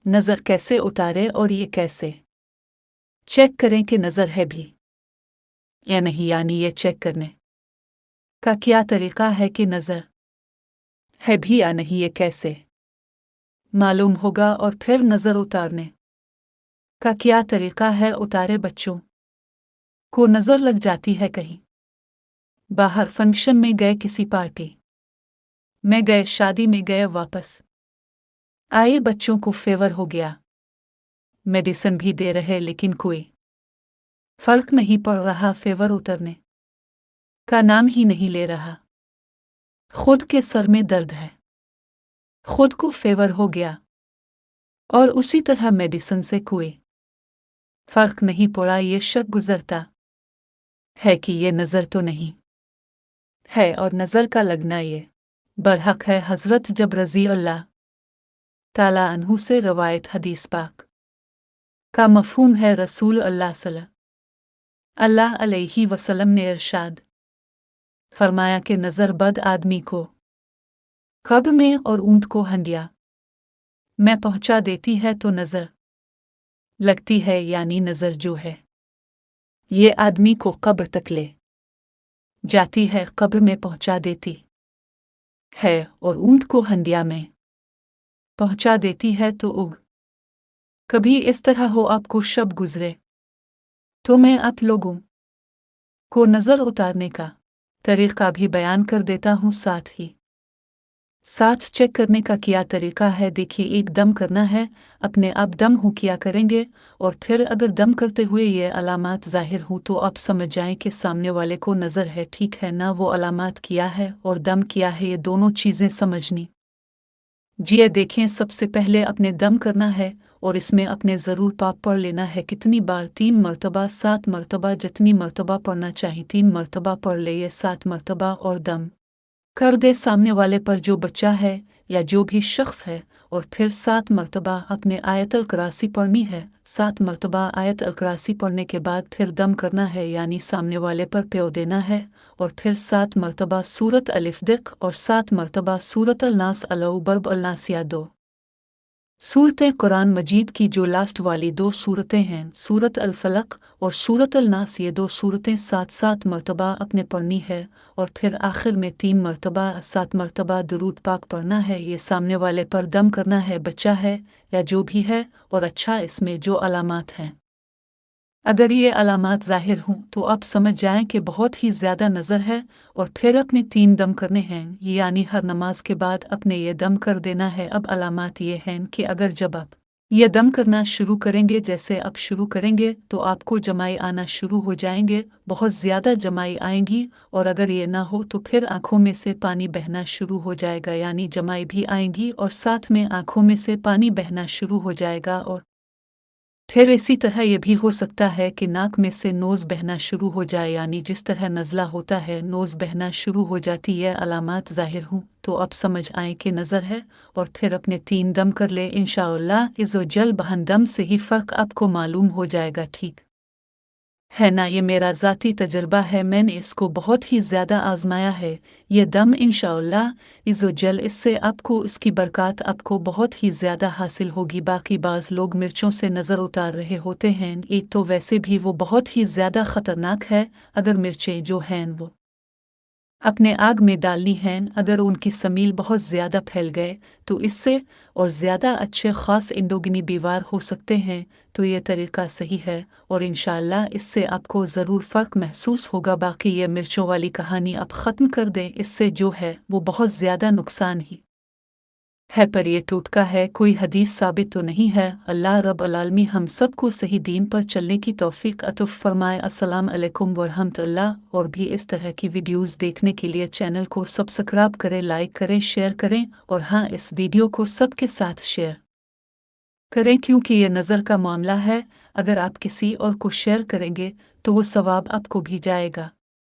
नज़र कैसे उतारे और ये कैसे चेक करें कि नज़र है भी या नहीं, यानी ये चेक करने का क्या तरीका है कि नज़र है भी या नहीं, ये कैसे मालूम होगा। और फिर नज़र उतारने का क्या तरीका है। उतारे बच्चों को नज़र लग जाती है कहीं बाहर, फंक्शन में गए, किसी पार्टी में गए, शादी में गए, वापस आए, बच्चों को फेवर हो गया, मेडिसिन भी दे रहे लेकिन कोई फर्क नहीं पड़ रहा, फेवर उतरने का नाम ही नहीं ले रहा। खुद के सर में दर्द है, खुद को फेवर हो गया और उसी तरह मेडिसिन से कोई फर्क नहीं पड़ा। ये शक गुजरता है कि ये नज़र तो नहीं है, और नज़र का लगना ये बरहक है। हज़रत जब रज़ी अल्लाह ताला अन्हु से रवायत हदीस पाक का मफ़हूम है, रसूल अल्लाह सल्लल्लाहु अलैहि वसल्लम ने इरशाद फरमाया कि नज़र बद आदमी को कब्र में और ऊंट को हंडिया में पहुंचा देती है, तो नज़र लगती है, यानी नज़र जो है ये आदमी को कब्र तक ले जाती है, कब्र में पहुंचा देती है और ऊंट को हंडिया में पहुंचा देती है। तो कभी इस तरह हो आपको शब गुजरे तो मैं आप लोगों को नज़र उतारने का तरीका भी बयान कर देता हूँ, साथ चेक करने का क्या तरीका है। देखिए, एक दम करना है, अपने आप दम हो किया करेंगे, और फिर अगर दम करते हुए ये अलामात ज़ाहिर हो तो आप समझ जाएं कि सामने वाले को नज़र है, ठीक है ना। वो अलामात किया है और दम किया है, ये दोनों चीज़ें समझनी जी। ये देखें, सबसे पहले अपने दम करना है और इसमें अपने ज़रूर पाप पढ़ लेना है। कितनी बार? 3 मरतबा, 7 मरतबा, जितनी मरतबा पढ़ना चाहिए 3 मरतबा पढ़ ले, ये 7 मरतबा, और दम कर दे सामने वाले पर, जो बच्चा है या जो भी शख्स है, और फिर 7 मरतबा अपने आयतल कुरासी पढ़नी है। 7 मरतबा आयतल कुरासी पढ़ने के बाद फिर दम करना है, यानी सामने वाले पर प्यो देना है, और फिर 7 मरतबा सूरत अलिफ दिक और 7 मरतबा सूरत अल नास अलऊ बर्ब अल नासिया, 2 सूरतें कुरान मजीद की जो लास्ट वाली 2 सूरतें हैं, सूरत अल फलक और सूरत अल नास, ये 2 सूरतें 7-7 मरतबा अपने पढ़नी है, और फिर आखिर में 3 मरतबा 7 मरतबा दुरूद पाक पढ़ना है। ये सामने वाले पर दम करना है, बच्चा है या जो भी है। और अच्छा, इसमें जो अलामात हैं, अगर ये अलामात ज़ाहिर हों तो आप समझ जाएं कि बहुत ही ज़्यादा नज़र है, और फिर अपने 3 दम करने हैं, यानी हर नमाज के बाद अपने ये दम कर देना है। अब अलामात ये हैं कि अगर जब आप ये दम करना शुरू करेंगे, जैसे अब शुरू करेंगे, तो आपको जमाई आना शुरू हो जाएंगे, बहुत ज़्यादा जमाई आएंगी, और अगर ये ना हो तो फिर आँखों में से पानी बहना शुरू हो जाएगा, यानी जमाई भी आएंगी और साथ में आँखों में से पानी बहना शुरू हो जाएगा। और फिर इसी तरह ये भी हो सकता है कि नाक में से नोज़ बहना शुरू हो जाए, यानी जिस तरह नज़ला होता है नोज़ बहना शुरू हो जाती है। अलामात ज़ाहिर हों तो अब समझ आए कि नज़र है, और फिर अपने 3 दम कर ले। इंशाअल्लाह इज़्ज़ोजल बहन दम से ही फ़र्क आपको मालूम हो जाएगा, ठीक है ना। ये मेरा ज़ाती तजर्बा है, मैंने इसको बहुत ही ज़्यादा आज़माया है। ये दम इंशाअल्लाह इज़्ज़ोजल, इससे आपको इसकी बरक़ात आपको बहुत ही ज़्यादा हासिल होगी। बाकी बाज़ लोग मिर्चों से नज़र उतार रहे होते हैं, एक तो वैसे भी वो बहुत ही ज़्यादा ख़तरनाक है। अगर मिर्चें जो हैं वो अपने आग में डालनी हैं, अगर उनकी समील बहुत ज़्यादा फैल गए तो इससे और ज़्यादा अच्छे ख़ास इंडोगिनी बीमार हो सकते हैं। तो ये तरीका सही है, और इंशाअल्लाह इससे आपको ज़रूर फ़र्क महसूस होगा। बाकी ये मिर्चों वाली कहानी आप ख़त्म कर दें, इससे जो है वो बहुत ज़्यादा नुकसान ही है, पर ये टोटका है, कोई हदीस साबित तो नहीं है। अल्लाह रब्बुल आलमीन हम सब को सही दीन पर चलने की तौफीक अता फरमाए। अस्सलाम अलैकुम व रहमतुल्लाह। और भी इस तरह की वीडियोस देखने के लिए चैनल को सब्सक्राइब करें, लाइक करें, शेयर करें, और हाँ, इस वीडियो को सबके साथ शेयर करें, क्योंकि ये नज़र का मामला है। अगर आप किसी और को शेयर करेंगे तो वो सवाब आपको भी जाएगा।